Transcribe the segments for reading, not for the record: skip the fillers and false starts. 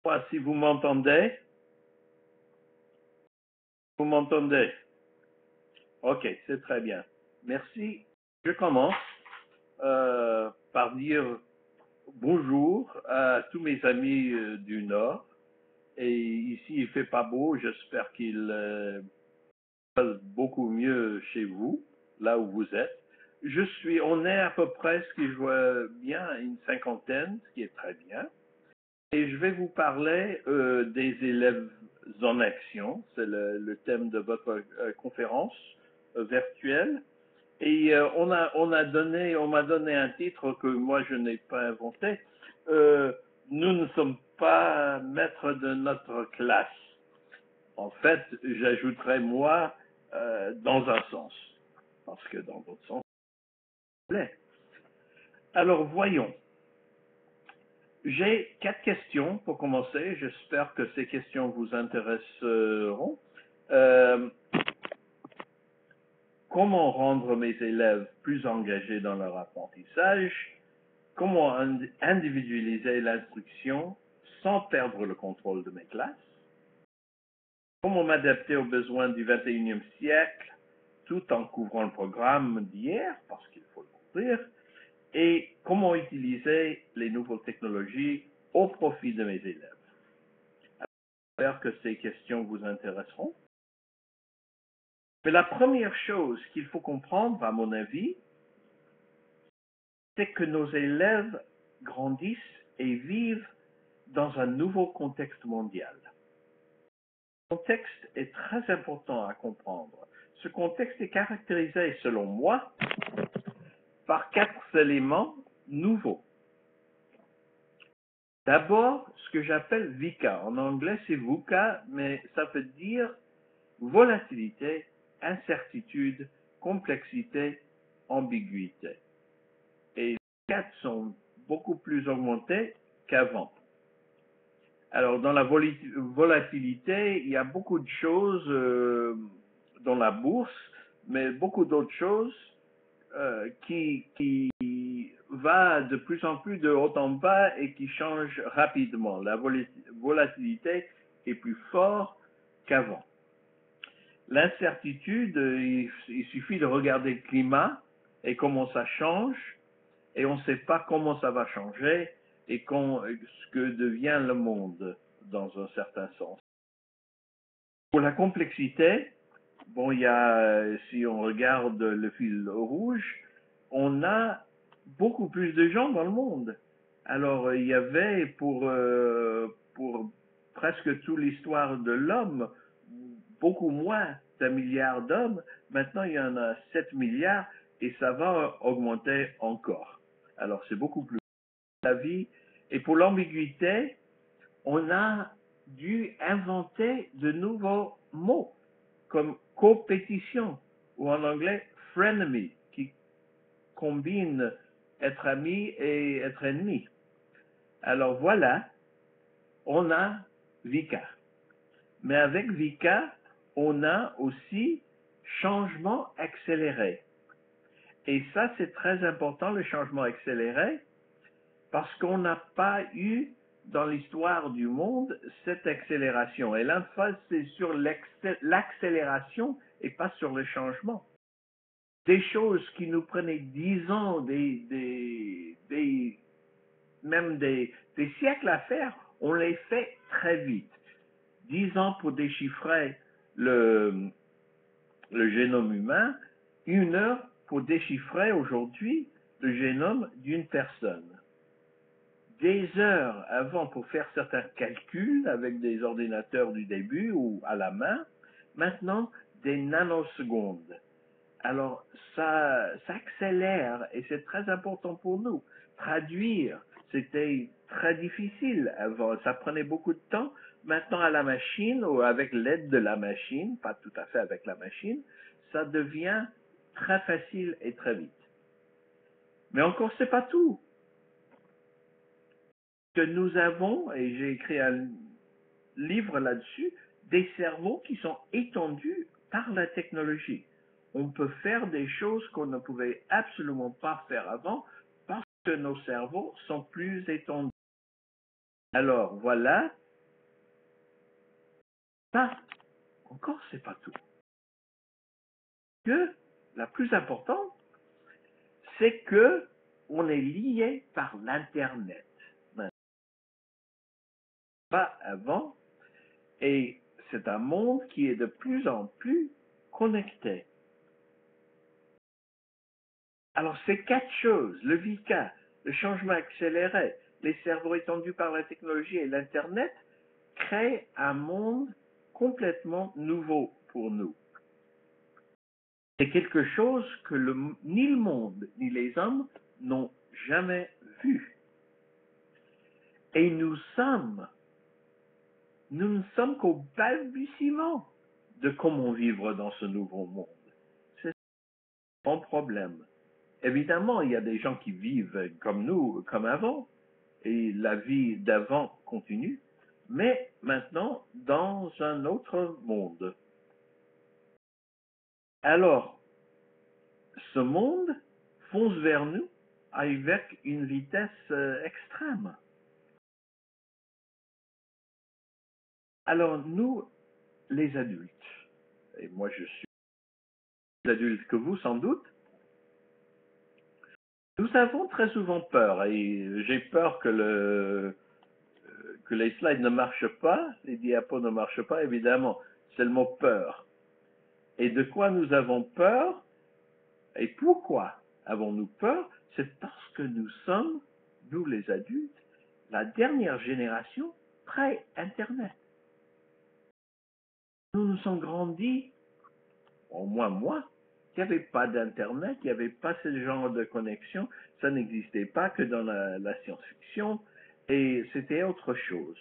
Moi, si vous m'entendez, vous m'entendez. Ok, c'est très bien. Merci. Je commence par dire bonjour à tous mes amis du Nord. Et ici, il fait pas beau. J'espère qu'il passe beaucoup mieux chez vous, là où vous êtes. On est à peu près, ce que je vois bien, une cinquantaine, ce qui est très bien. Et je vais vous parler des élèves en action. C'est le thème de votre conférence virtuelle. Et on m'a donné un titre que moi je n'ai pas inventé. Nous ne sommes pas maîtres de notre classe. En fait, j'ajouterais moi dans un sens, parce que dans l'autre sens, c'est l'est. Alors voyons. J'ai 4 questions pour commencer. J'espère que ces questions vous intéresseront. Euh, comment rendre mes élèves plus engagés dans leur apprentissage? Comment individualiser l'instruction sans perdre le contrôle de mes classes? Comment m'adapter aux besoins du 21e siècle tout en couvrant le programme d'hier, parce qu'il faut le couvrir? Et comment utiliser les nouvelles technologies au profit de mes élèves? J'espère que ces questions vous intéresseront. Mais la première chose qu'il faut comprendre, à mon avis, c'est que nos élèves grandissent et vivent dans un nouveau contexte mondial. Ce contexte est très important à comprendre. Ce contexte est caractérisé, selon moi, par 4 éléments nouveaux. D'abord, ce que j'appelle VUCA. En anglais, c'est VUCA, mais ça veut dire volatilité, incertitude, complexité, ambiguïté. Et les 4 sont beaucoup plus augmentés qu'avant. Alors, dans la volatilité, il y a beaucoup de choses dans la bourse, mais beaucoup d'autres choses qui va de plus en plus de haut en bas et qui change rapidement. La volatilité est plus forte qu'avant. L'incertitude, il suffit de regarder le climat et comment ça change, et on ne sait pas comment ça va changer et ce que devient le monde dans un certain sens. Pour la complexité, bon, si on regarde le fil rouge, on a beaucoup plus de gens dans le monde. Alors, il y avait pour presque toute l'histoire de l'homme, beaucoup moins d'1 milliard d'hommes. Maintenant, il y en a 7 milliards et ça va augmenter encore. Alors, c'est beaucoup plus la vie. Et pour l'ambiguïté, on a dû inventer de nouveaux mots comme compétition ou en anglais frenemy qui combine être ami et être ennemi. Alors voilà, on a VUCA. Mais avec VUCA, on a aussi changement accéléré. Et ça, c'est très important, le changement accéléré, parce qu'on n'a pas eu dans l'histoire du monde cette accélération. Et l'emphase, c'est sur l'accélération et pas sur le changement. Des choses qui nous prenaient 10 ans, même des siècles à faire, on les fait très vite. 10 ans pour déchiffrer le génome humain, 1 heure pour déchiffrer aujourd'hui le génome d'une personne. Des heures avant pour faire certains calculs avec des ordinateurs du début ou à la main, maintenant des nanosecondes. Alors ça accélère et c'est très important pour nous. Traduire, c'était très difficile avant, ça prenait beaucoup de temps. Maintenant à la machine ou avec l'aide de la machine, pas tout à fait avec la machine, ça devient très facile et très vite. Mais encore, c'est pas tout. Que nous avons, et j'ai écrit un livre là-dessus, des cerveaux qui sont étendus par la technologie. On peut faire des choses qu'on ne pouvait absolument pas faire avant parce que nos cerveaux sont plus étendus. Alors voilà, Ça, encore, c'est pas tout. Que la plus importante, c'est que on est lié par l'Internet. Pas avant, et c'est un monde qui est de plus en plus connecté. Alors, ces quatre choses, le VK, le changement accéléré, les cerveaux étendus par la technologie et l'Internet, créent un monde complètement nouveau pour nous. C'est quelque chose que ni le monde ni les hommes n'ont jamais vu. Et nous ne sommes qu'au balbutiement de comment vivre dans ce nouveau monde. C'est un problème. Évidemment, il y a des gens qui vivent comme nous, comme avant, et la vie d'avant continue, mais maintenant dans un autre monde. Alors, ce monde fonce vers nous avec une vitesse extrême. Alors, nous, les adultes, et moi je suis plus adulte que vous sans doute, nous avons très souvent peur, et j'ai peur que les slides ne marchent pas, les diapos ne marchent pas, évidemment, c'est le mot peur. Et de quoi nous avons peur? Et pourquoi avons-nous peur? C'est parce que nous sommes, nous les adultes, la dernière génération pré-Internet. Nous nous sommes grandis, au moins moi, il n'y avait pas d'Internet, il n'y avait pas ce genre de connexion, ça n'existait pas que dans la science-fiction, et c'était autre chose.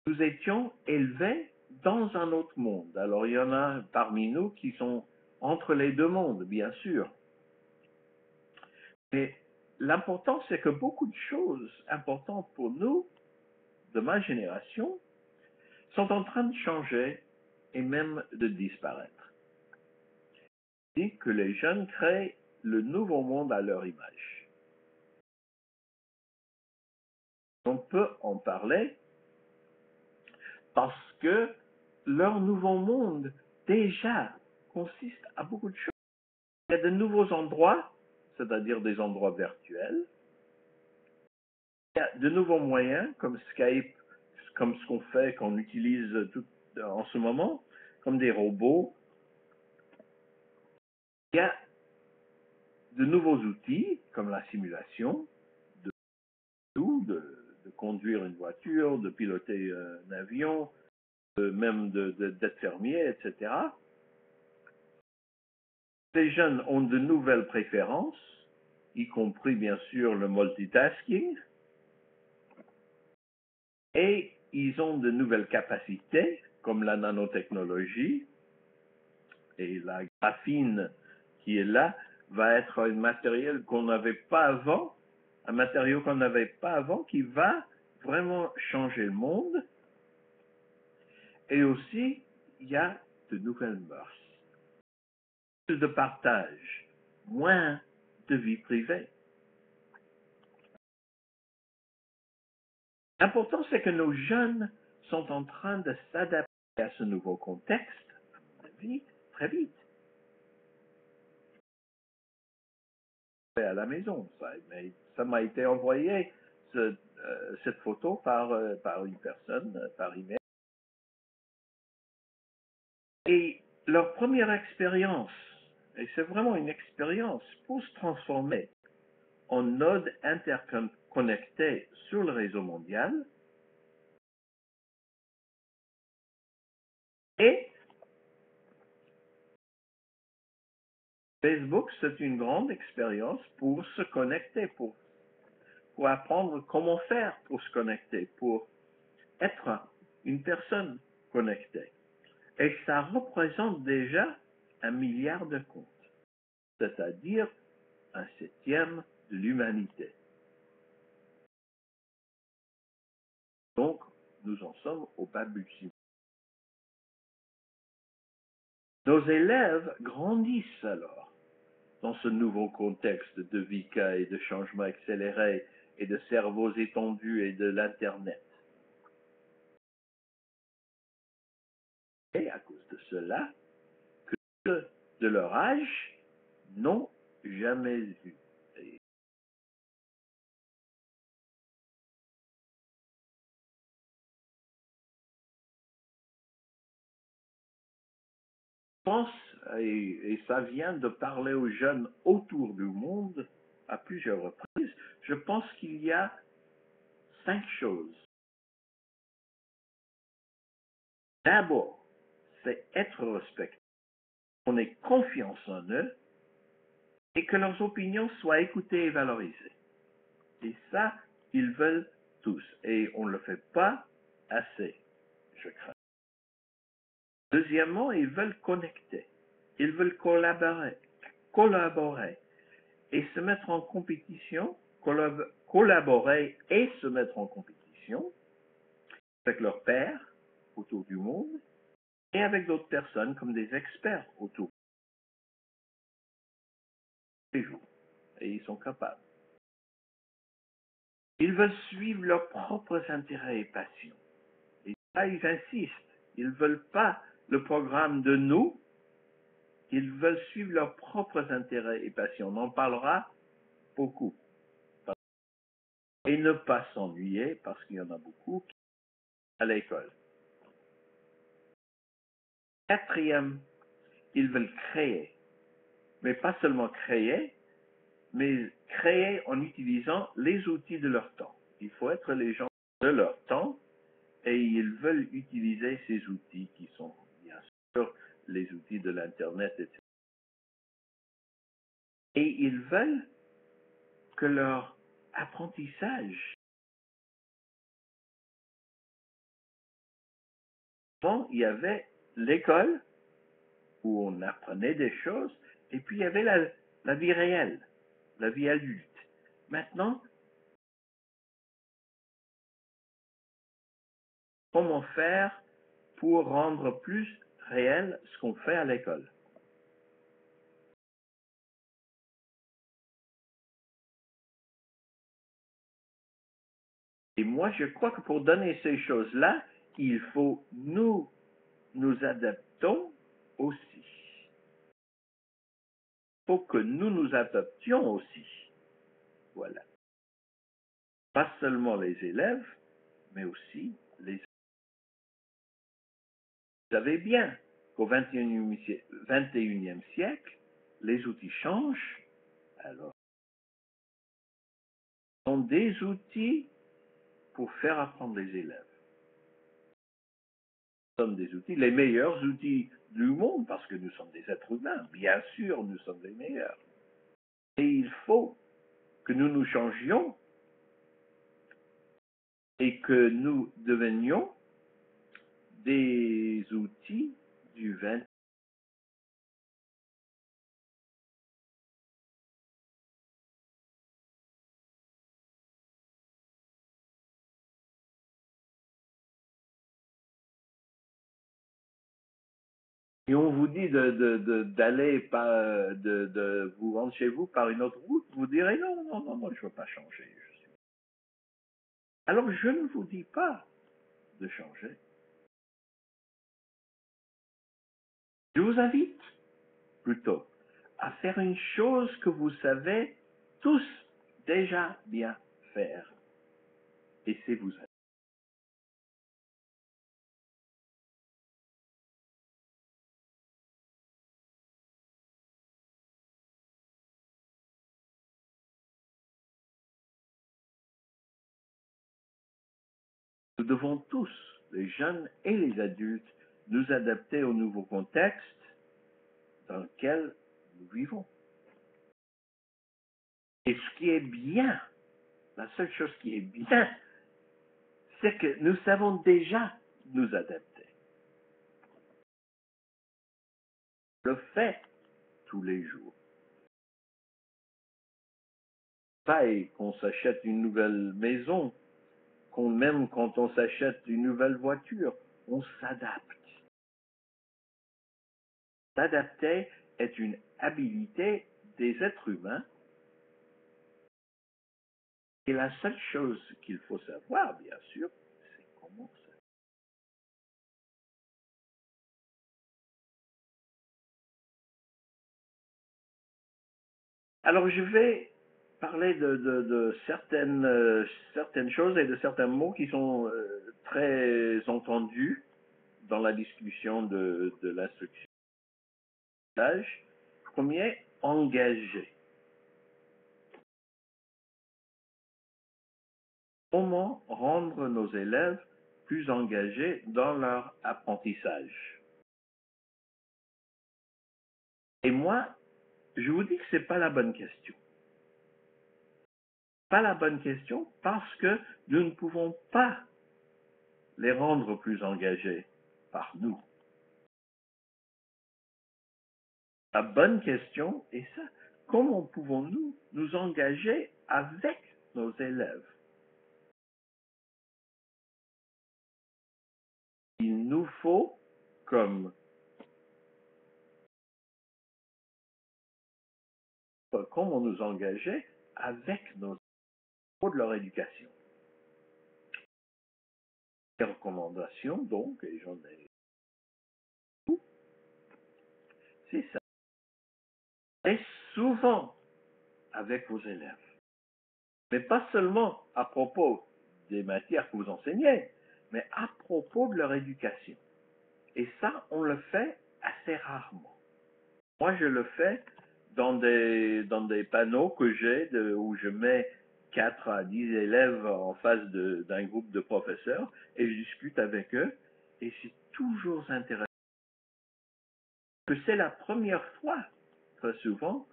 Nous étions élevés dans un autre monde. Alors il y en a parmi nous qui sont entre les deux mondes, bien sûr. Mais l'important, c'est que beaucoup de choses importantes pour nous, de ma génération, sont en train de changer et même de disparaître. Et que les jeunes créent le nouveau monde à leur image. On peut en parler parce que leur nouveau monde déjà consiste à beaucoup de choses. Il y a de nouveaux endroits, c'est-à-dire des endroits virtuels. Il y a de nouveaux moyens comme Skype, comme ce qu'on fait, qu'on utilise tout, en ce moment, comme des robots. Il y a de nouveaux outils comme la simulation, de conduire une voiture, de piloter un avion, même d'être fermier, etc. Les jeunes ont de nouvelles préférences, y compris bien sûr le multitasking, et ils ont de nouvelles capacités, comme la nanotechnologie, et la graphine qui est là va être un matériel qu'on n'avait pas avant, un matériau qu'on n'avait pas avant qui va vraiment changer le monde. Et aussi, il y a de nouvelles mœurs, plus de partage, moins de vie privée. L'important, c'est que nos jeunes sont en train de s'adapter à ce nouveau contexte de vie très vite. À la maison, mais ça m'a été envoyé, cette photo par une personne, par email. Et leur première expérience, et c'est vraiment une expérience pour se transformer en node interconnecté sur le réseau mondial, et Facebook, c'est une grande expérience pour se connecter, pour apprendre comment faire pour se connecter, pour être une personne connectée. Et ça représente déjà 1 milliard de comptes, c'est-à-dire un septième de l'humanité. Donc, nous en sommes au balbutiement. Nos élèves grandissent alors dans ce nouveau contexte de VK et de changement accéléré et de cerveaux étendus et de l'Internet. et à cause de cela que ceux de leur âge n'ont jamais vu. Et je pense, et ça vient de parler aux jeunes autour du monde à plusieurs reprises, je pense qu'il y a 5 choses. D'abord, c'est être respecté. On ait confiance en eux et que leurs opinions soient écoutées et valorisées. Et ça, ils veulent tous. Et on ne le fait pas assez, je crains. Deuxièmement, ils veulent connecter. Ils veulent collaborer et se mettre en compétition, collaborer et se mettre en compétition avec leurs pairs autour du monde et avec d'autres personnes comme des experts autour des jours. Et ils sont capables. Ils veulent suivre leurs propres intérêts et passions. Et là, ils insistent. Ils ne veulent pas le programme de nous. Ils veulent suivre leurs propres intérêts et passions. On en parlera beaucoup. Et ne pas s'ennuyer, parce qu'il y en a beaucoup à l'école. Quatrième, ils veulent créer. Mais pas seulement créer, mais créer en utilisant les outils de leur temps. Il faut être les gens de leur temps et ils veulent utiliser ces outils qui sont bien sûr les outils de l'Internet, etc. Et ils veulent que leur apprentissage, bon, il y avait l'école où on apprenait des choses et puis il y avait la vie réelle, la vie adulte. Maintenant, comment faire pour rendre plus réel ce qu'on fait à l'école? Et moi, je crois que pour donner ces choses-là, il faut nous adaptons aussi. Il faut que nous nous adaptions aussi. Voilà. Pas seulement les élèves, mais aussi les. Vous savez bien qu'au XXIe siècle, les outils changent. Alors, ce sont des outils pour faire apprendre les élèves. Nous sommes des outils, les meilleurs outils du monde, parce que nous sommes des êtres humains. Bien sûr, nous sommes les meilleurs. Et il faut que nous nous changions et que nous devenions des outils du 20. Et on vous dit d'aller de vous rendre chez vous par une autre route, vous direz non, non, non, moi je ne veux pas changer. Alors je ne vous dis pas de changer. Je vous invite plutôt à faire une chose que vous savez tous déjà bien faire. Et c'est vous. Nous devons tous, les jeunes et les adultes, nous adapter au nouveau contexte dans lequel nous vivons. Et ce qui est bien, la seule chose qui est bien, c'est que nous savons déjà nous adapter. On le fait tous les jours. Pareil qu'on s'achète une nouvelle maison, même quand on s'achète une nouvelle voiture, on s'adapte. S'adapter est une habilité des êtres humains et la seule chose qu'il faut savoir, bien sûr, c'est comment Alors, je vais parler de certaines choses et de certains mots qui sont très entendus dans la discussion de l'instruction. Premier, engagé. Comment rendre nos élèves plus engagés dans leur apprentissage? Et moi, je vous dis que ce n'est pas la bonne question. Pas la bonne question parce que nous ne pouvons pas les rendre plus engagés par nous. La bonne question est ça. Comment pouvons-nous nous engager avec nos élèves? Il nous faut, comment nous engager avec nos élèves pour de leur éducation. Les recommandations, donc, et j'en ai beaucoup, c'est ça. Et souvent avec vos élèves. Mais pas seulement à propos des matières que vous enseignez, mais à propos de leur éducation. Et ça, on le fait assez rarement. Moi, je le fais dans des panneaux que j'ai où je mets 4 à 10 élèves en face d'un groupe de professeurs et je discute avec eux. Et c'est toujours intéressant. Que c'est la première fois, très souvent,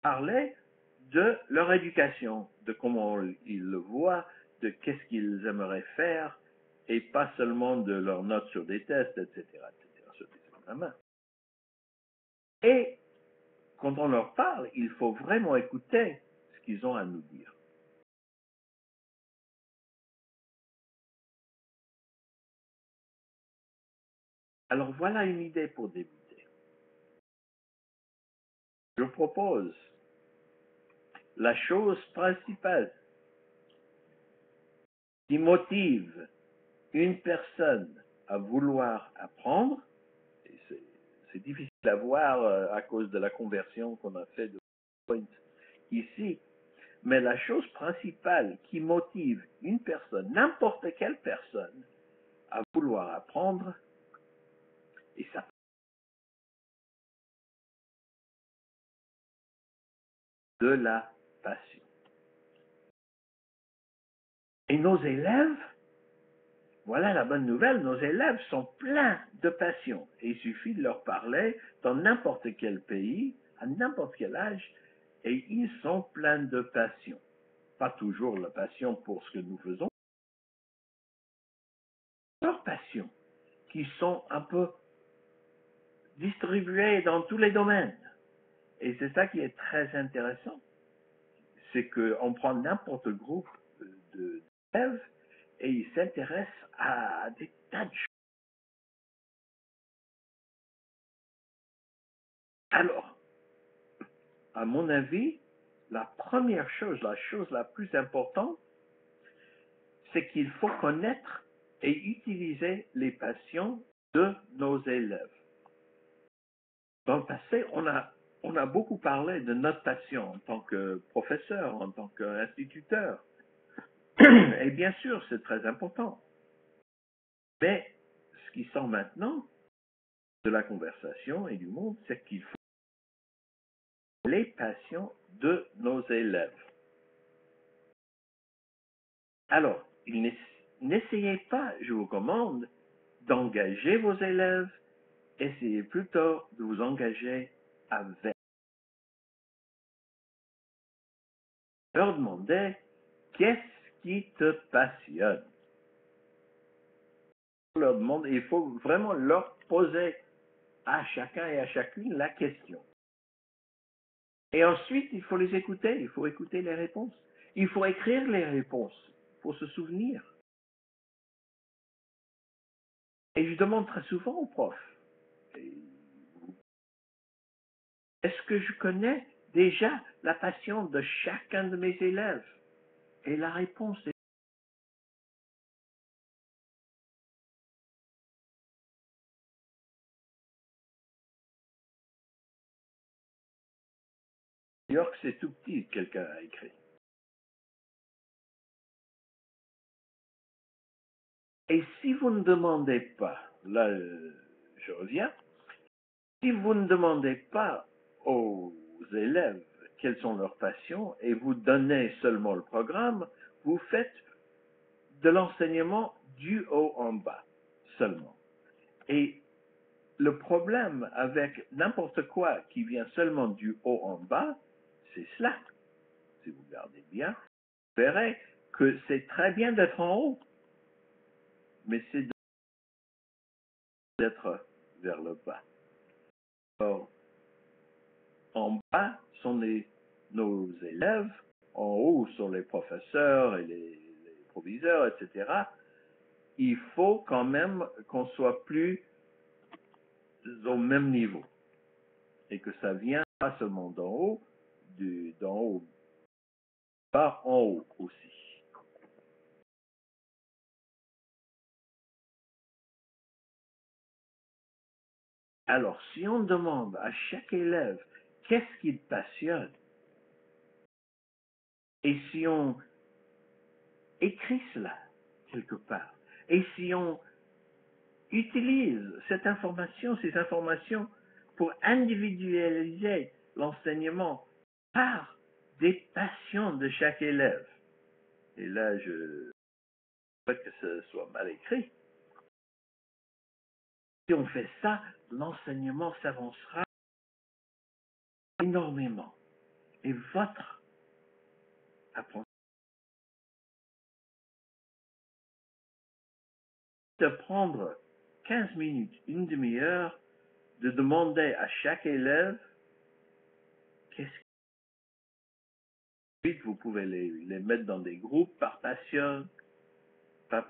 parler de leur éducation, de comment ils le voient, de qu'est-ce qu'ils aimeraient faire, et pas seulement de leurs notes sur des tests, etc., sur des examens. Et quand on leur parle, il faut vraiment écouter ce qu'ils ont à nous dire. Alors voilà une idée pour débuter. Je propose la chose principale qui motive une personne à vouloir apprendre, et c'est difficile à voir à cause de la conversion qu'on a fait de point ici, mais la chose principale qui motive une personne, n'importe quelle personne, à vouloir apprendre, et ça de la passion. Et nos élèves, voilà la bonne nouvelle, nos élèves sont pleins de passion. Et il suffit de leur parler dans n'importe quel pays, à n'importe quel âge, et ils sont pleins de passion. Pas toujours la passion pour ce que nous faisons, leurs passions, qui sont un peu distribuées dans tous les domaines. Et c'est ça qui est très intéressant. C'est qu'on prend n'importe groupe d'élèves et ils s'intéressent à des tas de choses. Alors, à mon avis, la première chose, la chose la plus importante, c'est qu'il faut connaître et utiliser les passions de nos élèves. Dans le passé, on a beaucoup parlé de notre passion en tant que professeur, en tant qu'instituteur. Et bien sûr, c'est très important. Mais ce qui sort maintenant de la conversation et du monde, c'est qu'il faut les passions de nos élèves. Alors, n'essayez pas, je vous commande, d'engager vos élèves, essayez plutôt de vous engager avec. Leur demander qu'est-ce qui te passionne. Leur demander, il faut vraiment leur poser à chacun et à chacune la question. Et ensuite, il faut les écouter, il faut écouter les réponses. Il faut écrire les réponses, il faut se souvenir. Et je demande très souvent aux profs, est-ce que je connais déjà la passion de chacun de mes élèves? Et la réponse est New York, c'est tout petit, quelqu'un a écrit. Et si vous ne demandez pas, là je reviens, si vous ne demandez pas aux élèves quelles sont leurs passions et vous donnez seulement le programme, vous faites de l'enseignement du haut en bas seulement. Et le problème avec n'importe quoi qui vient seulement du haut en bas, c'est cela. Si vous regardez bien, vous verrez que c'est très bien d'être en haut, mais c'est d'être vers le bas. Alors, en bas sont nos élèves, en haut sont les professeurs et les proviseurs, etc. Il faut quand même qu'on soit plus au même niveau et que ça vient pas seulement d'en haut, d'en haut, pas en haut aussi. Alors, si on demande à chaque élève qu'est-ce qui te passionne, et si on écrit cela quelque part, et si on utilise cette information, ces informations pour individualiser l'enseignement par des passions de chaque élève. Et là, je crois que ce soit mal écrit. Si on fait ça, l'enseignement s'avancera énormément. Et votre apprentissage de prendre 15 minutes, une demi-heure, de demander à chaque élève qu'est-ce que vous pouvez les mettre dans des groupes par passion, vous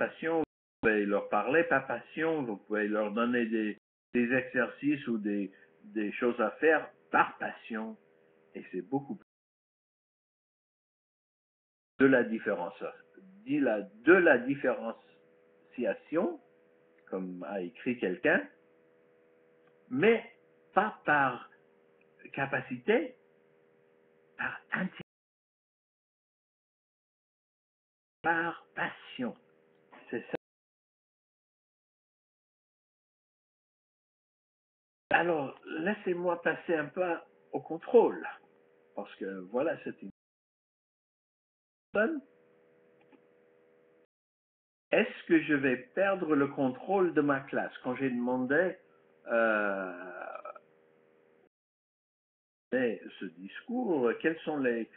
pouvez leur parler par passion, vous pouvez leur donner des exercices ou des choses à faire par passion, et c'est beaucoup plus de la différence, de la différenciation, comme a écrit quelqu'un, mais pas par capacité, par intérêt, par passion. C'est ça. Alors, laissez-moi passer un peu au contrôle, parce que voilà, c'est une personne. Est-ce que je vais perdre le contrôle de ma classe? Quand j'ai demandé ce discours, quelles sont les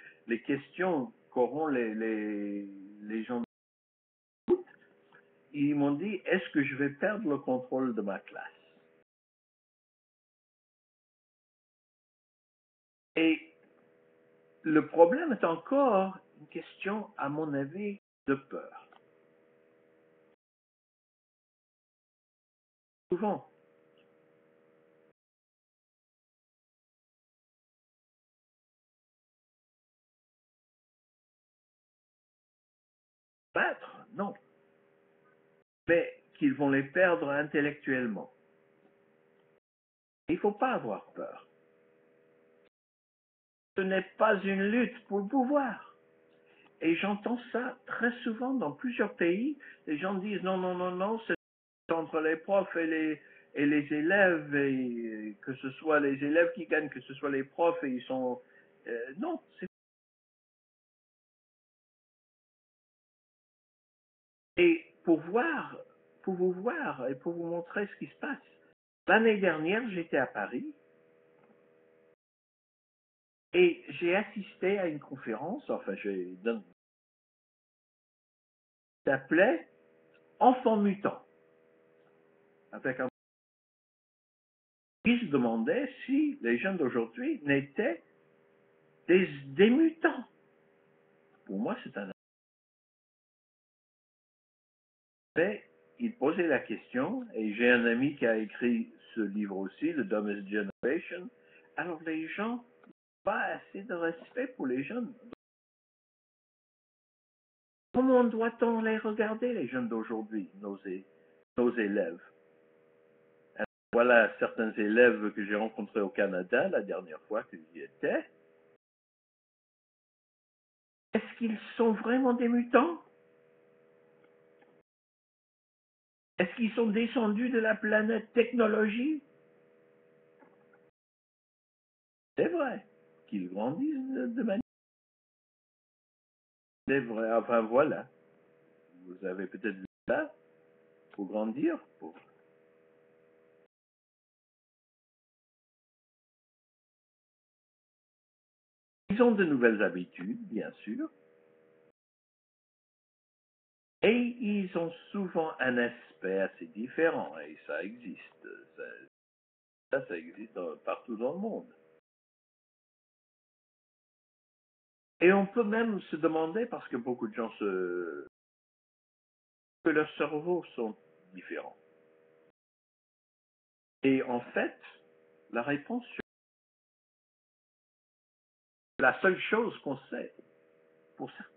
questions qu'auront les gens? Ils m'ont dit, est-ce que je vais perdre le contrôle de ma classe? Et le problème est encore une question, à mon avis, de peur. Souvent, battre, non, mais qu'ils vont les perdre intellectuellement. Il ne faut pas avoir peur. Ce n'est pas une lutte pour le pouvoir. Et j'entends ça très souvent dans plusieurs pays. Les gens disent non, non, non, non, c'est entre les profs et les élèves, et que ce soit les élèves qui gagnent, que ce soit les profs, et ils sont... non, c'est... Et pour vous voir et pour vous montrer ce qui se passe, l'année dernière, j'étais à Paris et j'ai assisté à une conférence, enfin, s'appelait Enfants mutants, avec un qui se demandait si les jeunes d'aujourd'hui n'étaient des mutants. Pour moi, c'est un aspect. Il posait la question, et j'ai un ami qui a écrit ce livre aussi, The Dumbest Generation. Alors, les gens n'ont pas assez de respect pour les jeunes. Comment doit-on les regarder, les jeunes d'aujourd'hui, nos élèves? Alors, voilà certains élèves que j'ai rencontrés au Canada la dernière fois que j'y étais. qu'ils sont vraiment des mutants? Est-ce qu'ils sont descendus de la planète technologie? C'est vrai qu'ils grandissent de manière... C'est vrai, enfin voilà. Vous avez peut-être vu ça pour grandir. Ils ont de nouvelles habitudes, bien sûr. Et ils ont souvent un aspect assez différent. Et ça existe. Ça existe partout dans le monde. Et on peut même se demander, parce que beaucoup de gens que leurs cerveaux sont différents. Et en fait, la réponse, la seule chose qu'on sait pour certains,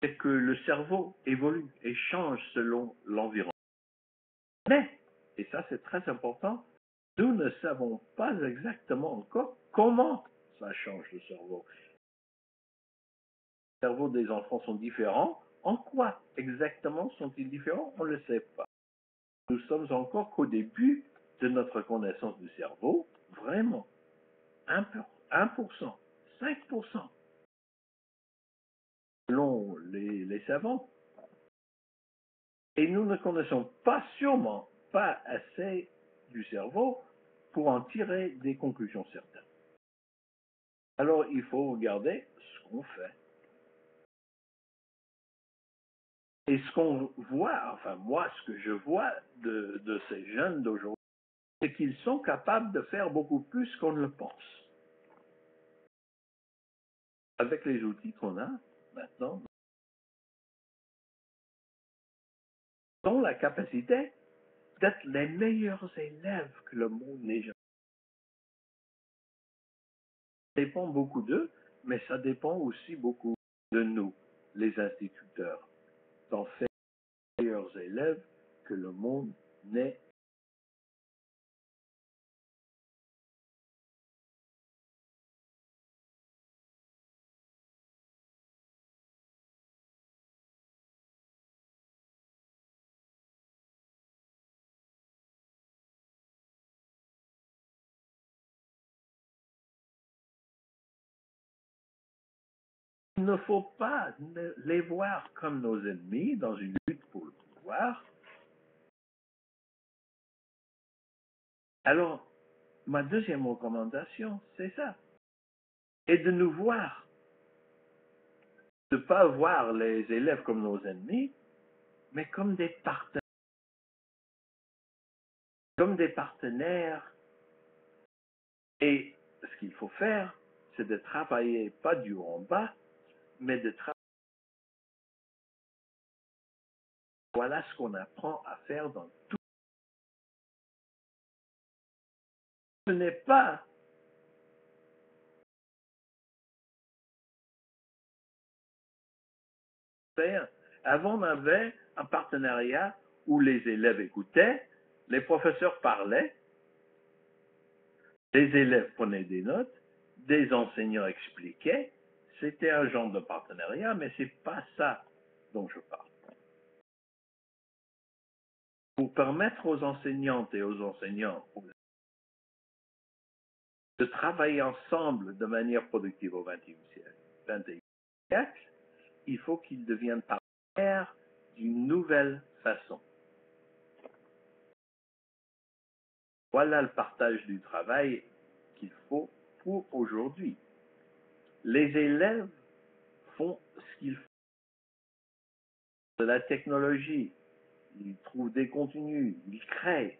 c'est que le cerveau évolue et change selon l'environnement. Mais, et ça c'est très important, nous ne savons pas exactement encore comment ça change le cerveau. Les cerveaux des enfants sont différents. En quoi exactement sont-ils différents? On ne le sait pas. Nous sommes encore qu'au début de notre connaissance du cerveau, vraiment. 1%, 5%, selon les savants. Et nous ne connaissons pas, sûrement pas assez du cerveau pour en tirer des conclusions certaines. Alors il faut regarder ce qu'on fait. Et ce qu'on voit, enfin moi, ce que je vois de ces jeunes d'aujourd'hui, c'est qu'ils sont capables de faire beaucoup plus qu'on ne le pense. Avec les outils qu'on a maintenant, ils ont la capacité d'être les meilleurs élèves que le monde n'ait jamais. Ça dépend beaucoup d'eux, mais ça dépend aussi beaucoup de nous, les instituteurs, d'en faire les meilleurs élèves que le monde n'ait. Il ne faut pas les voir comme nos ennemis dans une lutte pour le pouvoir. Alors, ma deuxième recommandation, c'est ça. Et de nous voir, de ne pas voir les élèves comme nos ennemis, mais comme des partenaires. Comme des partenaires. Et ce qu'il faut faire, c'est de travailler pas du haut en bas, mais de travailler. Voilà ce qu'on apprend à faire dans tout. Ce n'est pas faire. Avant, on avait un partenariat où les élèves écoutaient, les professeurs parlaient, les élèves prenaient des notes, des enseignants expliquaient. C'était un genre de partenariat, mais c'est pas ça dont je parle. Pour permettre aux enseignantes et aux enseignants de travailler ensemble de manière productive au XXIe siècle, il faut qu'ils deviennent partenaires d'une nouvelle façon. Voilà le partage du travail qu'il faut pour aujourd'hui. Les élèves font ce qu'ils font de la technologie. Ils trouvent des contenus, ils créent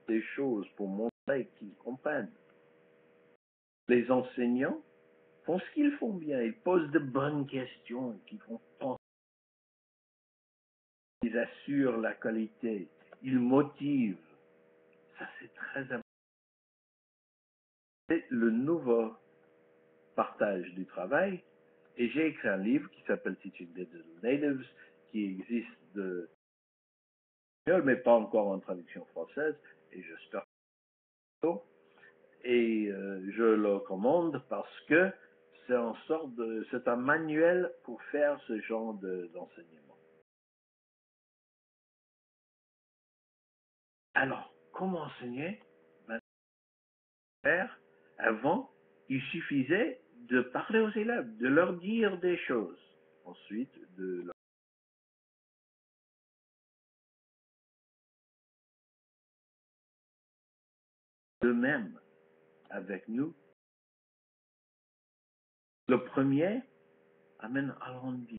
des choses pour montrer qu'ils comprennent. Les enseignants font ce qu'ils font bien. Ils posent de bonnes questions qui font penser. Ils assurent la qualité. Ils motivent. Ça, c'est très important. C'est le nouveau partage du travail. Et j'ai écrit un livre qui s'appelle Teaching Digital Natives, qui existe de mais pas encore en traduction française, et j'espère que et je le recommande parce que c'est un manuel pour faire ce genre d'enseignement. Alors, comment enseigner? Avant, il suffisait de parler aux élèves, de leur dire des choses. Ensuite, de même avec nous. Le premier amène à l'envie.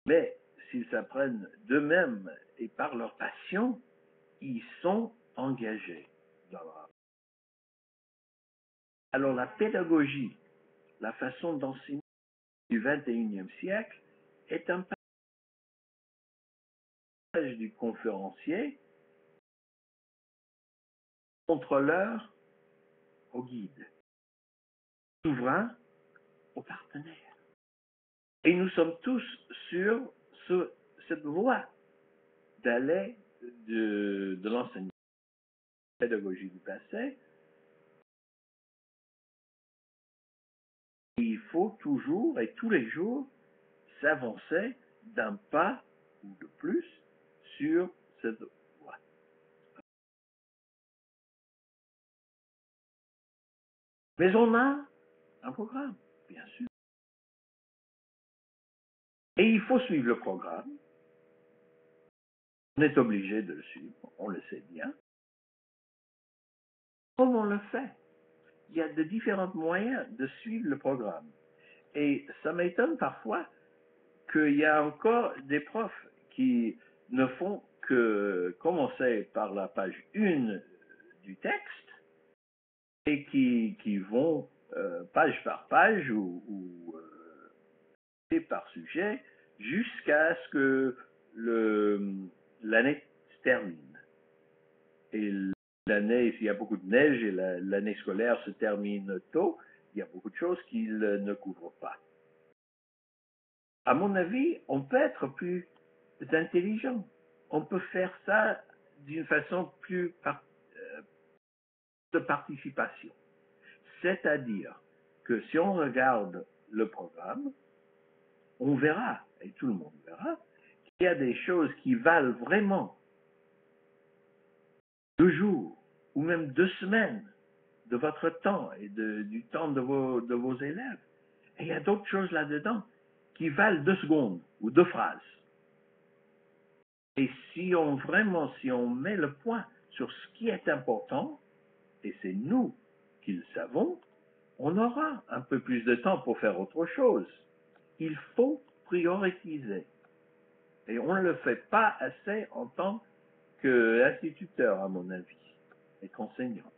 Mais s'ils s'apprennent d'eux-mêmes et par leur passion, ils sont engagés dans leur. Alors la pédagogie, la façon d'enseigner du XXIe siècle est un passage du conférencier, contrôleur au guide, souverain au partenaire. Et nous sommes tous sur cette voie d'aller de l'enseignement pédagogie du passé. Il faut toujours et tous les jours s'avancer d'un pas ou de plus sur cette voie. Mais on a un programme, bien sûr. Et il faut suivre le programme. On est obligé de le suivre, on le sait bien. Comment on le fait? Il y a de différents moyens de suivre le programme. Et ça m'étonne parfois qu'il y a encore des profs qui ne font que commencer par la page 1 du texte et qui vont page par page ou par sujet jusqu'à ce que l'année se termine. Et l'année, s'il y a beaucoup de neige et l'année scolaire se termine tôt, il y a beaucoup de choses qu'ils ne couvrent pas. À mon avis, on peut être plus intelligent. On peut faire ça d'une façon plus de participation. C'est-à-dire que si on regarde le programme, on verra, et tout le monde verra, qu'il y a des choses qui valent vraiment 2 jours ou même 2 semaines de votre temps et du temps de vos élèves. Et il y a d'autres choses là-dedans qui valent 2 secondes ou 2 phrases. Et si on met le point sur ce qui est important, et c'est nous qui le savons, on aura un peu plus de temps pour faire autre chose. Il faut prioriser. Et on ne le fait pas assez en tant qu'instituteur, à mon avis, et qu'enseignant.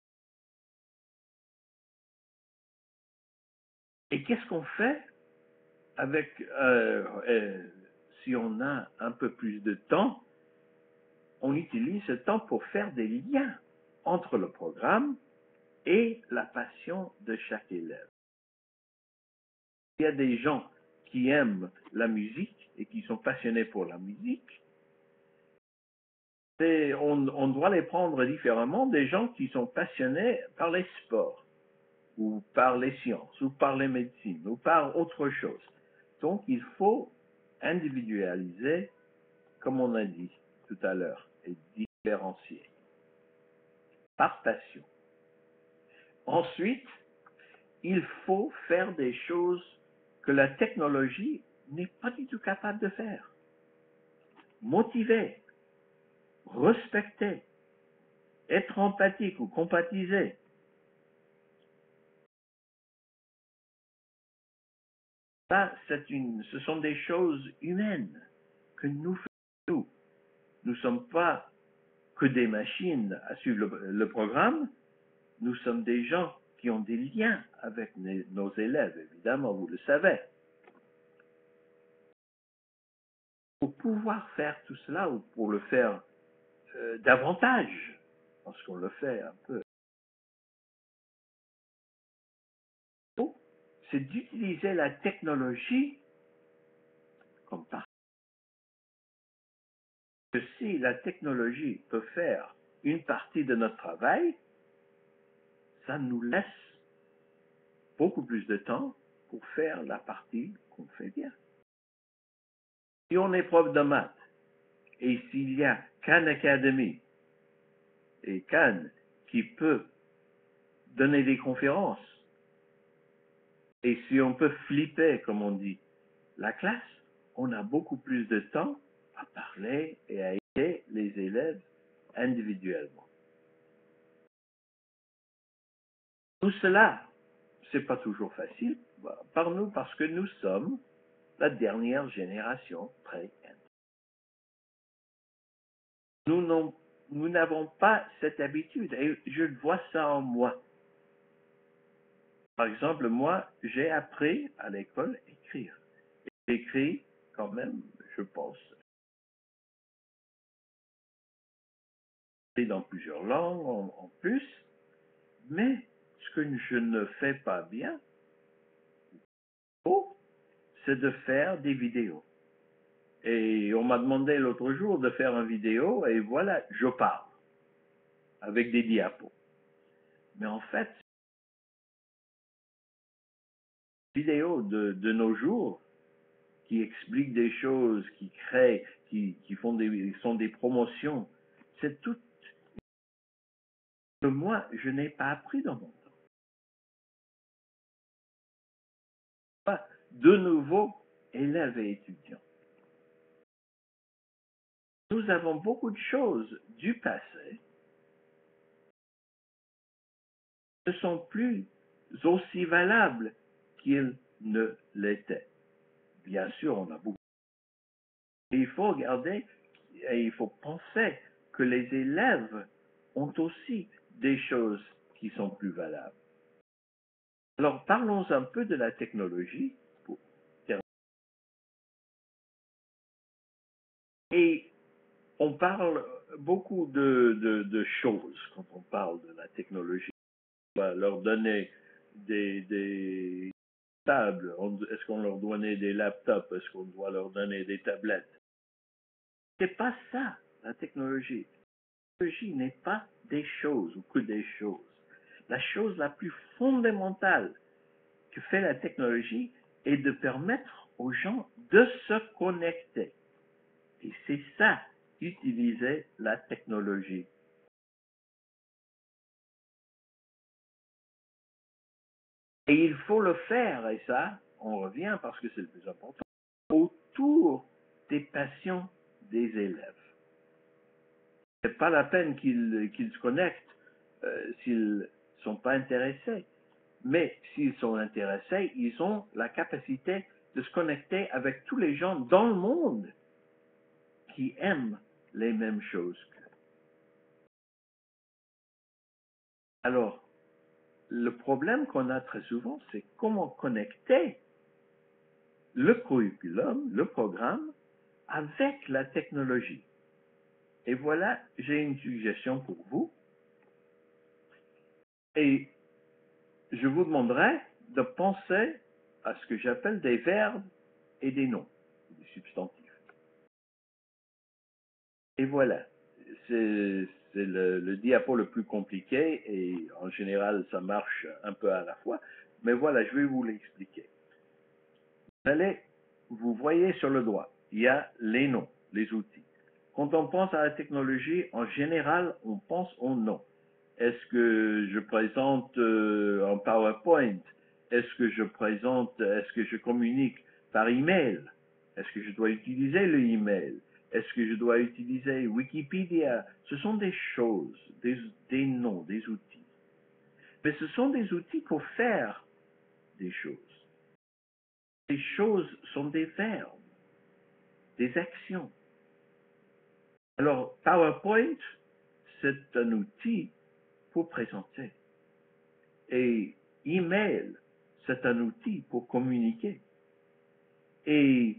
Et qu'est-ce qu'on fait avec, si on a un peu plus de temps, on utilise ce temps pour faire des liens entre le programme et la passion de chaque élève. Il y a des gens qui aiment la musique et qui sont passionnés pour la musique. On doit les prendre différemment des gens qui sont passionnés par les sports, ou par les sciences, ou par les médecines, ou par autre chose. Donc, il faut individualiser, comme on a dit tout à l'heure, et différencier par passion. Ensuite, il faut faire des choses que la technologie n'est pas du tout capable de faire. Motiver, respecter, être empathique ou compatiser. Ça, ce sont des choses humaines que nous faisons. Nous ne sommes pas que des machines à suivre le programme, nous sommes des gens qui ont des liens avec nos élèves, évidemment, vous le savez. Pour pouvoir faire tout cela, ou pour le faire davantage, parce qu'on le fait un peu, c'est d'utiliser la technologie comme partenaire. Que si la technologie peut faire une partie de notre travail, ça nous laisse beaucoup plus de temps pour faire la partie qu'on fait bien. Si on est prof de maths, et s'il y a Khan Academy et Khan qui peut donner des conférences, et si on peut flipper, comme on dit, la classe, on a beaucoup plus de temps à parler et à aider les élèves individuellement. Tout cela, c'est pas toujours facile par nous parce que nous sommes la dernière génération pré-Internet. Nous n'avons pas cette habitude et je vois ça en moi. Par exemple, moi, j'ai appris à l'école à écrire. J'écris quand même, je pense, dans plusieurs langues en plus, mais ce que je ne fais pas bien, c'est de faire des vidéos. Et on m'a demandé l'autre jour de faire une vidéo et voilà, je parle avec des diapos. Mais en fait, vidéos de nos jours qui expliquent des choses, qui créent, qui sont des promotions, c'est tout que moi, je n'ai pas appris dans mon temps. Pas de nouveaux élèves et étudiants. Nous avons beaucoup de choses du passé qui ne sont plus aussi valables qu'ils ne l'étaient. Bien sûr, on a beaucoup. Et il faut regarder et il faut penser que les élèves ont aussi des choses qui sont plus valables. Alors parlons un peu de la technologie. Et on parle beaucoup de choses quand on parle de la technologie. On va leur donner des tables. Est-ce qu'on leur donnait des laptops? Est-ce qu'on doit leur donner des tablettes? C'est pas ça, la technologie. La technologie n'est pas des choses ou que des choses. La chose la plus fondamentale que fait la technologie est de permettre aux gens de se connecter. Et c'est ça, utiliser la technologie. Et il faut le faire, et ça, on revient parce que c'est le plus important, autour des passions des élèves. C'est pas la peine qu'ils se connectent s'ils ne sont pas intéressés. Mais s'ils sont intéressés, ils ont la capacité de se connecter avec tous les gens dans le monde qui aiment les mêmes choses qu'eux. Alors, le problème qu'on a très souvent, c'est comment connecter le curriculum, le programme, avec la technologie. Et voilà, j'ai une suggestion pour vous. Et je vous demanderai de penser à ce que j'appelle des verbes et des noms, des substantifs. Et voilà, c'est le diapo le plus compliqué et en général ça marche un peu à la fois. Mais voilà, je vais vous l'expliquer. Vous voyez sur le doigt, il y a les noms, les outils. Quand on pense à la technologie, en général, on pense aux noms. Est-ce que je présente en PowerPoint? Est-ce que je communique par email? Est-ce que je dois utiliser le email? Est-ce que je dois utiliser Wikipédia? Ce sont des choses, des noms, des outils. Mais ce sont des outils pour faire des choses. Les choses sont des verbes, des actions. Alors, PowerPoint, c'est un outil pour présenter. Et email, c'est un outil pour communiquer. Et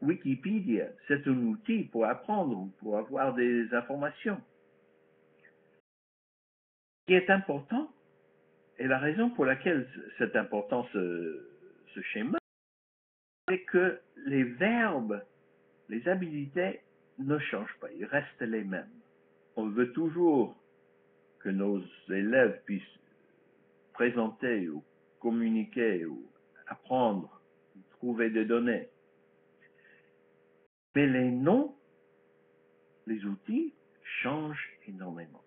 Wikipédia, c'est un outil pour apprendre, pour avoir des informations. Ce qui est important, et la raison pour laquelle c'est important ce schéma, c'est que les verbes, les habilités ne changent pas, ils restent les mêmes. On veut toujours que nos élèves puissent présenter ou communiquer ou apprendre, trouver des données. Mais les noms, les outils changent énormément.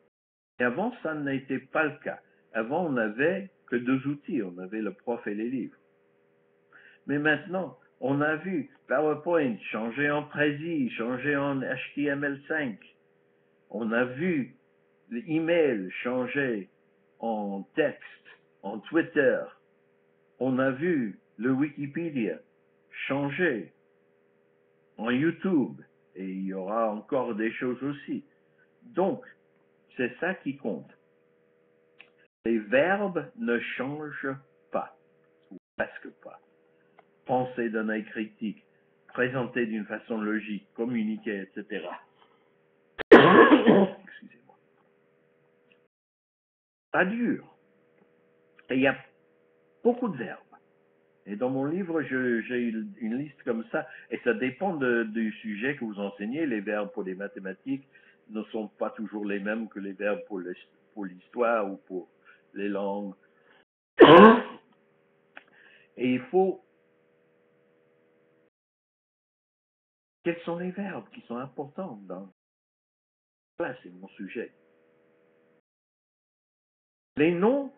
Et avant, ça n'était pas le cas. Avant, on n'avait que deux outils. On avait le prof et les livres. Mais maintenant, on a vu PowerPoint changer en Prezi, changer en HTML5. On a vu l'email changer en texte, en Twitter. On a vu le Wikipédia changer en YouTube. Et il y aura encore des choses aussi. Donc, c'est ça qui compte. Les verbes ne changent pas, ou presque pas. Penser d'un œil critique, présenter d'une façon logique, communiquer, etc. Excusez-moi. Pas dur. Et il y a beaucoup de verbes. Et dans mon livre, j'ai une liste comme ça, et ça dépend du sujet que vous enseignez. Les verbes pour les mathématiques ne sont pas toujours les mêmes que les verbes pour l'histoire ou pour les langues. Et il faut... Quels sont les verbes qui sont importants dans... Là, c'est mon sujet. Les noms,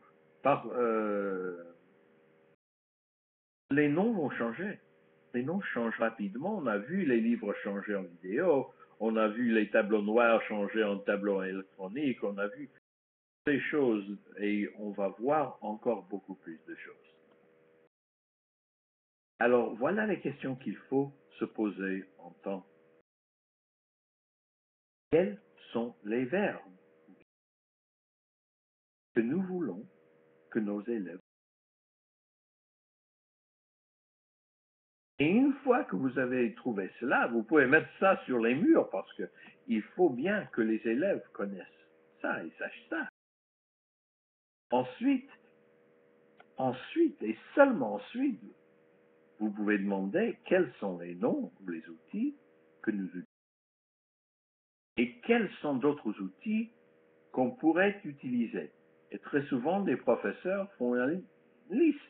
les noms vont changer. Les noms changent rapidement. On a vu les livres changer en vidéo. On a vu les tableaux noirs changer en tableaux électroniques. On a vu ces choses et on va voir encore beaucoup plus de choses. Alors, voilà les questions qu'il faut se poser en temps. Quels sont les verbes que nous voulons que nos élèves. Et une fois que vous avez trouvé cela, vous pouvez mettre ça sur les murs parce que il faut bien que les élèves connaissent ça et sachent ça. Ensuite et seulement ensuite, vous pouvez demander quels sont les noms ou les outils que nous utilisons et quels sont d'autres outils qu'on pourrait utiliser. Et très souvent, des professeurs font une liste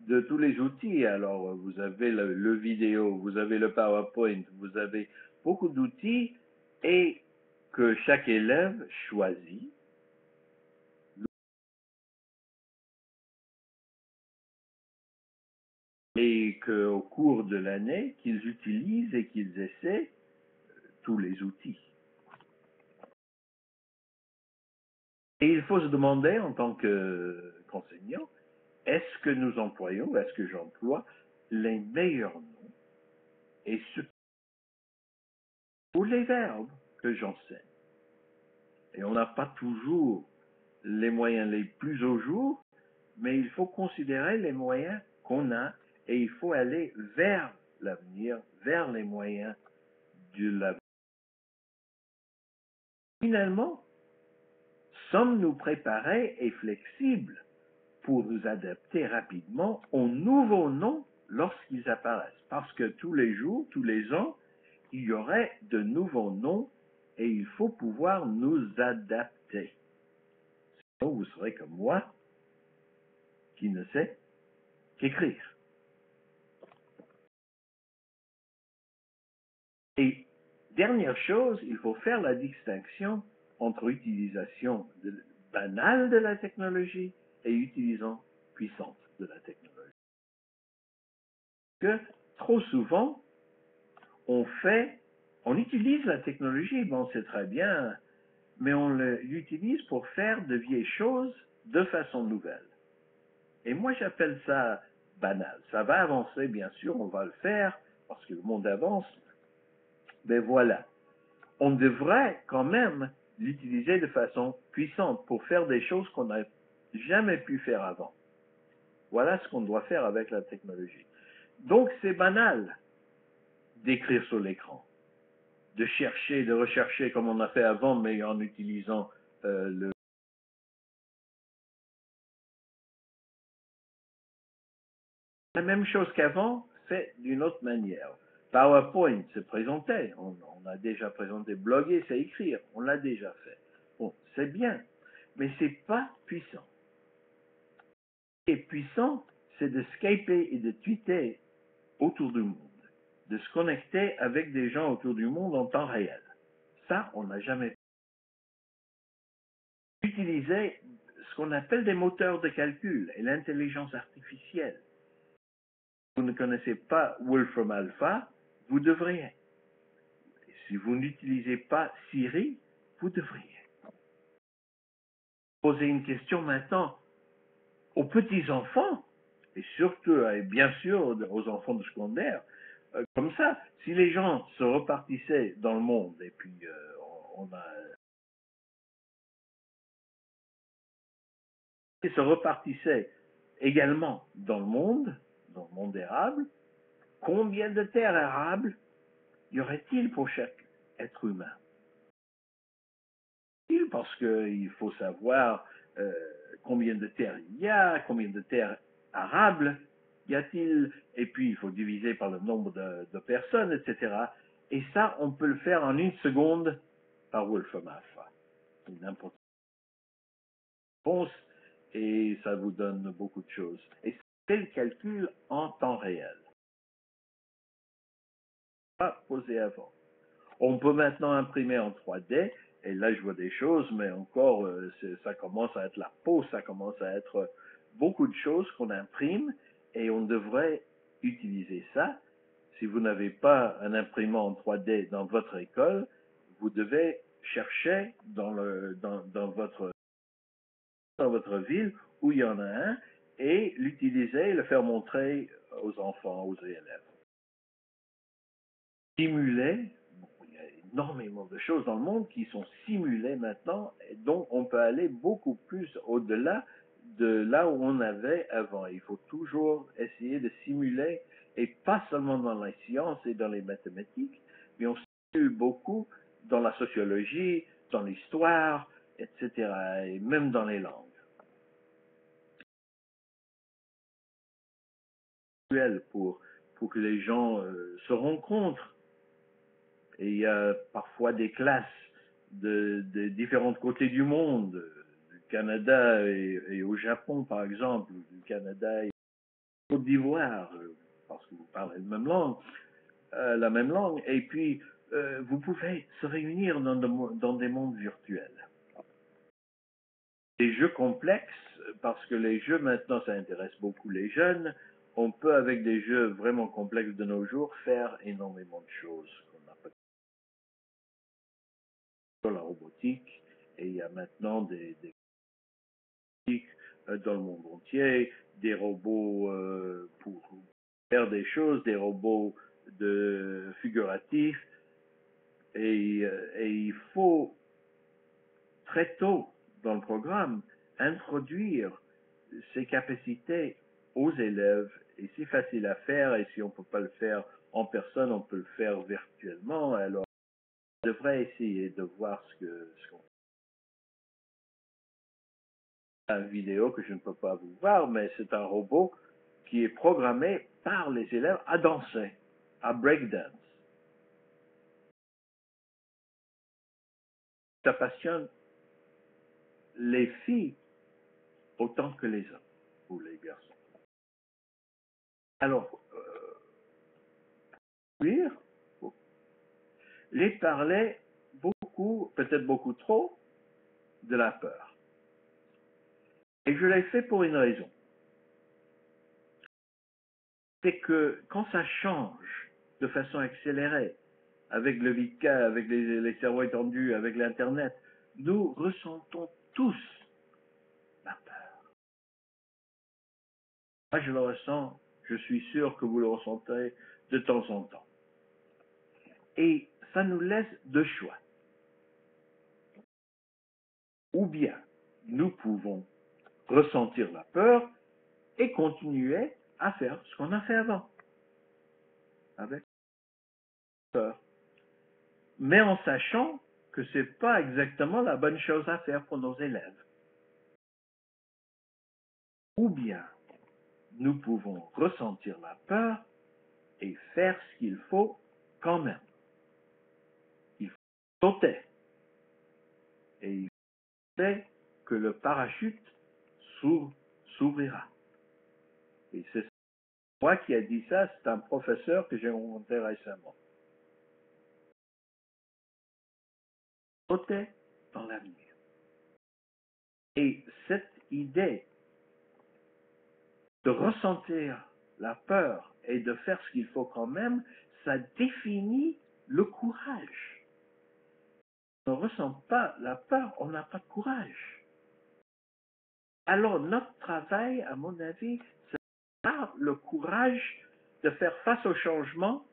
de tous les outils. Alors, vous avez le vidéo, vous avez le PowerPoint, vous avez beaucoup d'outils et que chaque élève choisit. Et qu'au cours de l'année, qu'ils utilisent et qu'ils essaient tous les outils. Et il faut se demander en tant qu'enseignant, est-ce que nous employons, est-ce que j'emploie les meilleurs noms et pour les verbes que j'enseigne. Et on n'a pas toujours les moyens les plus au jour, mais il faut considérer les moyens qu'on a et il faut aller vers l'avenir, vers les moyens de l'avenir. Finalement, sommes-nous préparés et flexibles pour nous adapter rapidement aux nouveaux noms lorsqu'ils apparaissent? Parce que tous les jours, tous les ans, il y aurait de nouveaux noms et il faut pouvoir nous adapter. Sinon, vous serez comme moi, qui ne sait qu'écrire. Et dernière chose, il faut faire la distinction entre utilisation banale de la technologie et utilisation puissante de la technologie. Que trop souvent, on utilise la technologie, bon c'est très bien, mais on l'utilise pour faire de vieilles choses de façon nouvelle. Et moi j'appelle ça banal. Ça va avancer, bien sûr, on va le faire parce que le monde avance. Mais voilà, on devrait quand même l'utiliser de façon puissante pour faire des choses qu'on n'a jamais pu faire avant. Voilà ce qu'on doit faire avec la technologie. Donc c'est banal d'écrire sur l'écran, de chercher, de rechercher comme on a fait avant, mais en utilisant la même chose qu'avant, fait d'une autre manière. PowerPoint se présentait, on a déjà présenté, bloguer, c'est écrire, on l'a déjà fait. Bon, c'est bien, mais c'est pas puissant. est puissant, c'est de skyper et de tweeter autour du monde, de se connecter avec des gens autour du monde en temps réel. Ça, on n'a jamais utilisé ce qu'on appelle des moteurs de calcul et l'intelligence artificielle. Vous ne connaissez pas Wolfram Alpha, vous devriez. Si vous n'utilisez pas Siri, vous devriez. Posez une question maintenant aux petits-enfants, et surtout, et bien sûr, aux enfants de secondaire. Comme ça, si les gens se repartissaient dans le monde, et puis se repartissaient également dans le monde érable, combien de terres arables y aurait-il pour chaque être humain? Parce qu'il faut savoir combien de terres il y a, combien de terres arables y a-t-il, et puis il faut diviser par le nombre de personnes, etc. Et ça, on peut le faire en une seconde par Wolfram Alpha. N'importe quelle réponse, et ça vous donne beaucoup de choses. Et c'est le calcul en temps réel. Pas posé avant. On peut maintenant imprimer en 3D, et là je vois des choses, mais encore, ça commence à être la peau, ça commence à être beaucoup de choses qu'on imprime, et on devrait utiliser ça. Si vous n'avez pas un imprimant en 3D dans votre école, vous devez chercher dans votre ville où il y en a un, et l'utiliser, le faire montrer aux enfants, aux élèves. Simuler, il y a énormément de choses dans le monde qui sont simulées maintenant, et donc on peut aller beaucoup plus au-delà de là où on avait avant. Il faut toujours essayer de simuler, et pas seulement dans les sciences et dans les mathématiques, mais on simule beaucoup dans la sociologie, dans l'histoire, etc., et même dans les langues. Pour que les gens se rencontrent. Et il y a parfois des classes de différents côtés du monde, du Canada et au Japon par exemple, du Canada et Côte d'Ivoire, parce que vous parlez la même langue, et puis vous pouvez se réunir dans des mondes virtuels. Des jeux complexes, parce que les jeux maintenant ça intéresse beaucoup les jeunes, on peut avec des jeux vraiment complexes de nos jours faire énormément de choses. La robotique, et il y a maintenant des robotiques dans le monde entier, des robots pour faire des choses, des robots figuratifs, et il faut très tôt dans le programme introduire ces capacités aux élèves, et c'est facile à faire, et si on ne peut pas le faire en personne, on peut le faire virtuellement. Alors on devrait essayer de voir ce qu'on vidéo que je ne peux pas vous voir, mais c'est un robot qui est programmé par les élèves à danser, à breakdance. Ça passionne les filles autant que les hommes ou les garçons. Alors, lire, les parlait beaucoup, peut-être beaucoup trop, de la peur. Et je l'ai fait pour une raison. C'est que quand ça change de façon accélérée, avec le VICA, avec les cerveaux étendus, avec l'Internet, nous ressentons tous la peur. Moi, je le ressens, je suis sûr que vous le ressentez de temps en temps. Et ça nous laisse deux choix. Ou bien nous pouvons ressentir la peur et continuer à faire ce qu'on a fait avant, avec peur. Mais en sachant que ce n'est pas exactement la bonne chose à faire pour nos élèves. Ou bien nous pouvons ressentir la peur et faire ce qu'il faut quand même. Il faut sauter. Et il sait que le parachute s'ouvrira. Et c'est moi qui ai dit ça, c'est un professeur que j'ai rencontré récemment. Sauter dans l'avenir. Et cette idée de ressentir la peur et de faire ce qu'il faut quand même, ça définit le courage. On ne ressent pas la peur, on n'a pas de courage. Alors notre travail, à mon avis, c'est d'avoir le courage de faire face au changement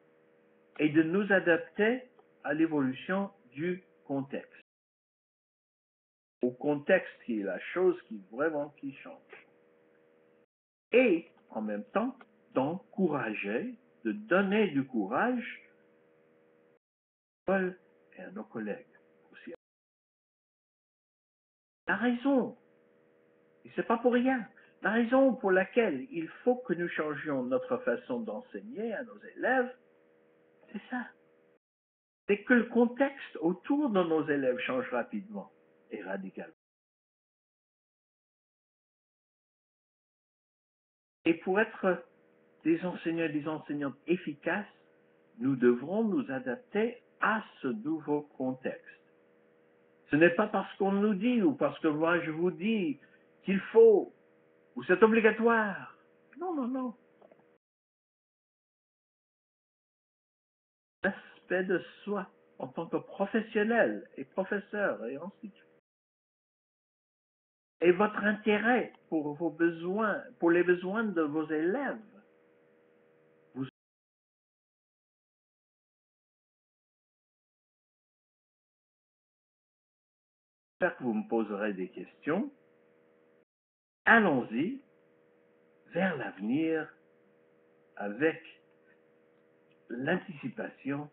et de nous adapter à l'évolution du contexte. Au contexte qui est la chose qui change. Et en même temps, d'encourager, de donner du courage à Paul et à nos collègues aussi. La raison, et c'est pas pour rien, la raison pour laquelle il faut que nous changions notre façon d'enseigner à nos élèves, c'est ça. C'est que le contexte autour de nos élèves change rapidement et radicalement. Et pour être des enseignants et des enseignantes efficaces, nous devrons nous adapter à ce nouveau contexte. Ce n'est pas parce qu'on nous dit ou parce que moi je vous dis qu'il faut ou c'est obligatoire. Non, non, non. L'aspect de soi en tant que professionnel et professeur et ainsi de suite. Et votre intérêt pour vos besoins, pour les besoins de vos élèves. J'espère que vous me poserez des questions. Allons-y vers l'avenir avec l'anticipation.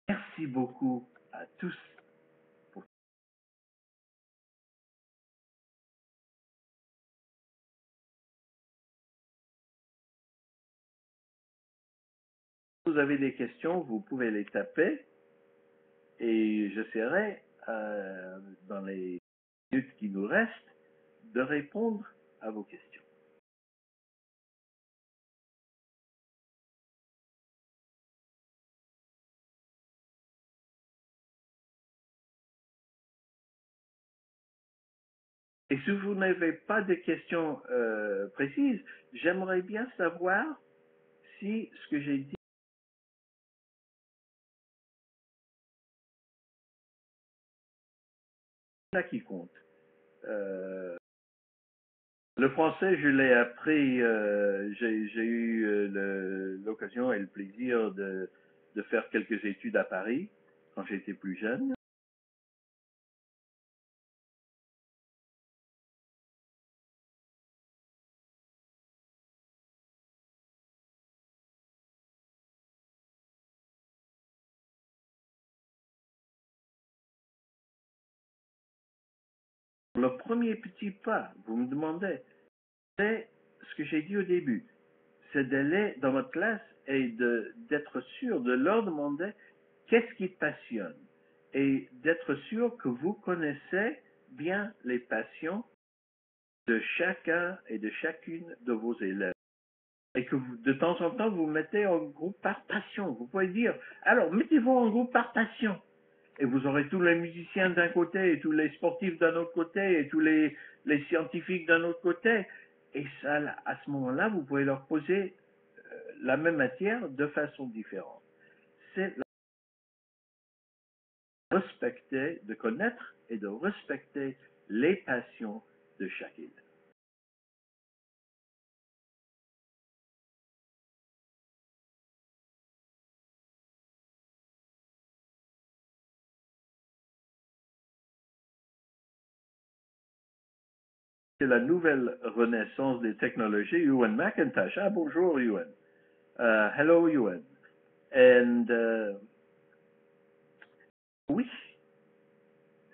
Merci beaucoup à tous. Si vous avez des questions, vous pouvez les taper et j'essaierai, dans les minutes qui nous restent, de répondre à vos questions. Et si vous n'avez pas de questions précises, j'aimerais bien savoir si ce que j'ai dit est ça qui compte. Euh, Le français, je l'ai appris, j'ai eu l'occasion et le plaisir de faire quelques études à Paris quand j'étais plus jeune. Le premier petit pas, vous me demandez, c'est ce que j'ai dit au début, c'est d'aller dans votre classe et d'être sûr de leur demander qu'est-ce qui te passionne et d'être sûr que vous connaissez bien les passions de chacun et de chacune de vos élèves. Et que vous, de temps en temps, vous mettez en groupe par passion. Vous pouvez dire, alors, mettez-vous en groupe par passion. Et vous aurez tous les musiciens d'un côté, et tous les sportifs d'un autre côté, et tous les scientifiques d'un autre côté. Et ça, à ce moment-là, vous pouvez leur poser la même matière de façon différente. C'est de respecter, de connaître et de respecter les passions de chaque élève. C'est la nouvelle renaissance des technologies. Ewan McIntosh. Ah, bonjour, Ewan. Hello, Ewan. And oui,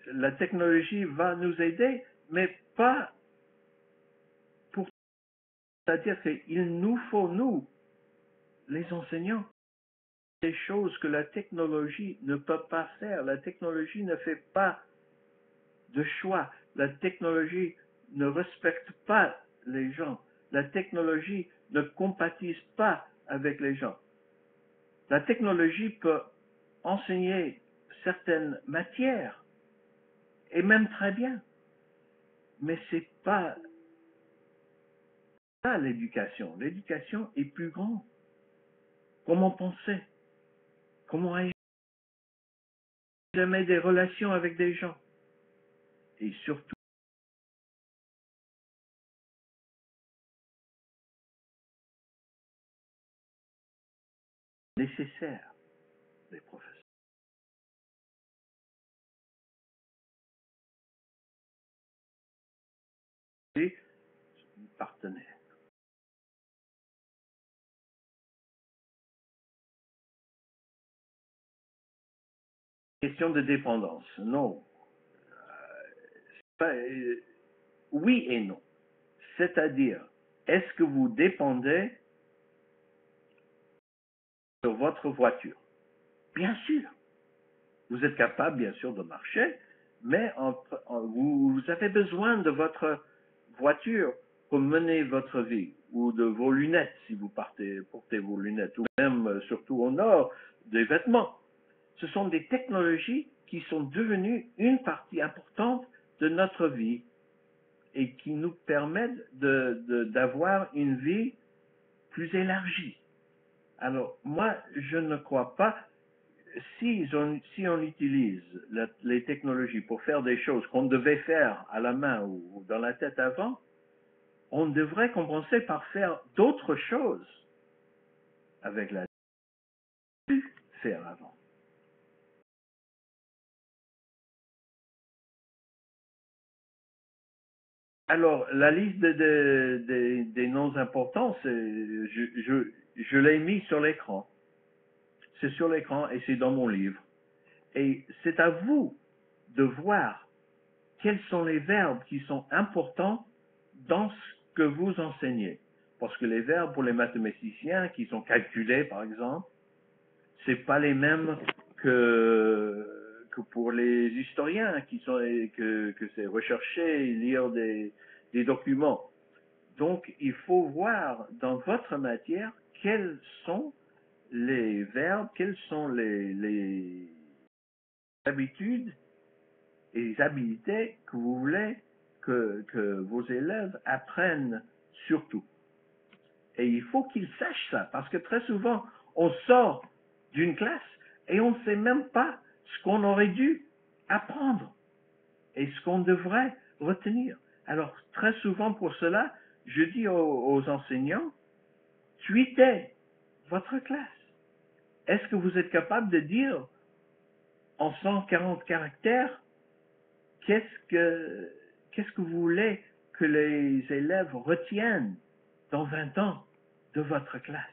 la technologie va nous aider, mais pas pour. C'est-à-dire qu'il nous faut, nous, les enseignants, des choses que la technologie ne peut pas faire. La technologie ne fait pas de choix. La technologie ne respecte pas les gens. La technologie ne compatise pas avec les gens. La technologie peut enseigner certaines matières, et même très bien, mais c'est pas ça l'éducation. L'éducation est plus grande. Comment penser? Comment agir? Jamais des relations avec des gens. Et surtout, nécessaire des professeurs. Et partenaires. Question de dépendance. Non. Pas, oui et non. C'est-à-dire, est-ce que vous dépendez de votre voiture? Bien sûr. Vous êtes capable, bien sûr, de marcher, mais vous avez besoin de votre voiture pour mener votre vie, ou de vos lunettes, si vous portez vos lunettes, ou même, surtout au nord, des vêtements. Ce sont des technologies qui sont devenues une partie importante de notre vie et qui nous permettent d'avoir une vie plus élargie. Alors, moi, je ne crois pas, si on utilise les technologies pour faire des choses qu'on devait faire à la main ou dans la tête avant, on devrait compenser par faire d'autres choses avec la faire avant. Alors, la liste des noms importants, je l'ai mis sur l'écran. C'est sur l'écran et c'est dans mon livre. Et c'est à vous de voir quels sont les verbes qui sont importants dans ce que vous enseignez. Parce que les verbes pour les mathématiciens qui sont calculés, par exemple, c'est pas les mêmes que pour les historiens que c'est rechercher, lire des documents. Donc, il faut voir dans votre matière quels sont les verbes, quelles sont les habitudes et les habilités que vous voulez que vos élèves apprennent surtout. Et il faut qu'ils sachent ça, parce que très souvent, on sort d'une classe et on ne sait même pas ce qu'on aurait dû apprendre et ce qu'on devrait retenir. Alors, très souvent pour cela, je dis aux enseignants, tweetez votre classe. Est-ce que vous êtes capable de dire en 140 caractères qu'est-ce que vous voulez que les élèves retiennent dans 20 ans de votre classe?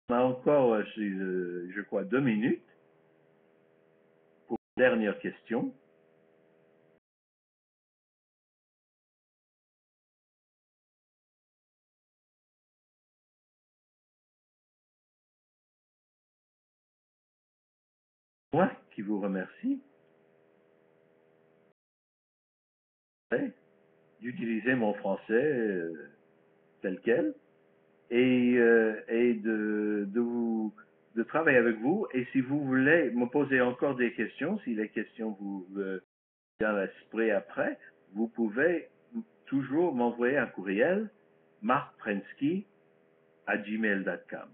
On a encore, je crois, 2 minutes pour la dernière question. Moi qui vous remercie d'utiliser mon français tel quel et de travailler avec vous. Et si vous voulez me poser encore des questions, si les questions vous viennent à l'esprit après, vous pouvez toujours m'envoyer un courriel markprensky@gmail.com.